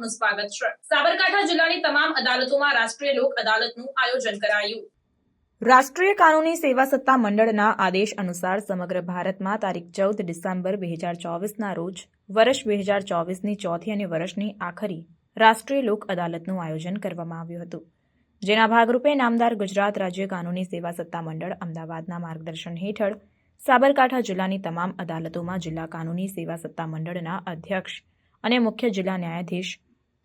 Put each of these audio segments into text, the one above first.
આપનું સ્વાગત છે। સાબરકાંઠા જિલ્લાની તમામ અદાલતોમાં રાષ્ટ્રીય લોક અદાલતનું આયોજન કરાયું। રાષ્ટ્રીય કાનૂની સેવા સત્તા મંડળના આદેશ અનુસાર સમગ્ર ભારતમાં તારીખ 14 ડિસેમ્બર 2024ના રોજ વર્ષ 2024ની ચોથી અને વર્ષની આખરી રાષ્ટ્રીય લોક અદાલતનું આયોજન કરવામાં આવ્યું હતું, જેના ભાગરૂપે નામદાર ગુજરાત રાજ્ય કાનૂની સેવા સત્તા મંડળ અમદાવાદના માર્ગદર્શન હેઠળ સાબરકાંઠા જિલ્લાની તમામ અદાલતોમાં જિલ્લા કાનૂની સેવા સત્તા મંડળના અધ્યક્ષ અને મુખ્ય જિલ્લા ન્યાયાધીશ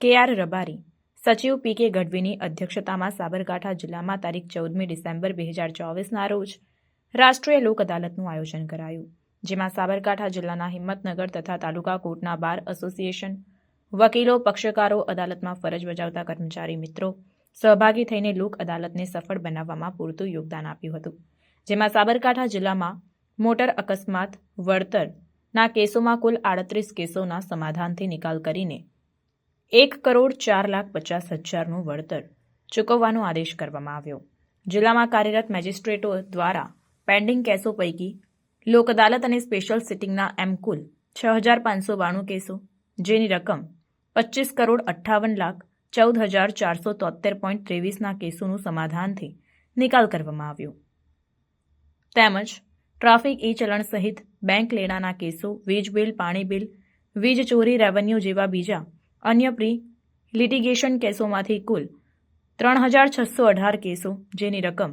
કે.આર. રબારી, સચિવ પી.કે. ગઢવીની અધ્યક્ષતામાં સાબરકાંઠા જિલ્લામાં તારીખ 14મી ડિસેમ્બર 2024ના રોજ રાષ્ટ્રીય લોક અદાલતનું આયોજન કરાયું, જેમાં સાબરકાંઠા જિલ્લાના હિંમતનગર તથા તાલુકા કોર્ટના બાર એસોસિએશન, વકીલો, પક્ષકારો, અદાલતમાં ફરજ બજાવતા કર્મચારી મિત્રો સહભાગી થઈને લોક અદાલતને સફળ બનાવવામાં પૂરતું યોગદાન આપ્યું હતું, જેમાં સાબરકાંઠા જિલ્લામાં મોટર અકસ્માત વળતરના કેસોમાં કુલ 38 કેસોના સમાધાનથી નિકાલ કરીને 1,04,50,000નું વળતર ચૂકવવાનો આદેશ કરવામાં આવ્યો। જિલ્લામાં કાર્યરત મેજિસ્ટ્રેટો દ્વારા પેન્ડિંગ કેસો પૈકી લોક અદાલત અને સ્પેશિયલ સિટિંગના એમ કુલ 6,592 કેસો, જેની રકમ 25,58,14,473.23ના કેસોનું સમાધાનથી નિકાલ કરવામાં આવ્યો, તેમજ ટ્રાફિક ઈ ચલણ સહિત બેંક લેણાના કેસો, વીજ બિલ, પાણી બિલ, વીજ ચોરી, રેવન્યુ જેવા બીજા અન્ય પ્રી લિટિગેશન કેસોમાંથી કુલ 3,618 કેસો, જેની રકમ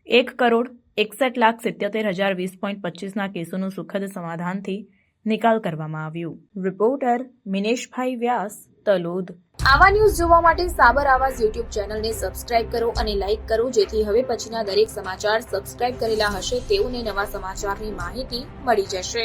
1,61,77,020.25ના કેસોનું સુખદ સમાધાનથી નિકાલ કરવામાં આવ્યું। રિપોર્ટર મિનેશભાઈ વ્યાસ, તલોદ। આવા ન્યૂઝ જોવા માટે સાબર આવાઝ યુટ્યુબ ચેનલને સબસ્ક્રાઇબ કરો અને લાઇક કરો, જેથી હવે પછીના દરેક સમાચાર સબસ્ક્રાઇબ કરેલા હશે તેઓને નવા સમાચારની માહિતી મળી જશે।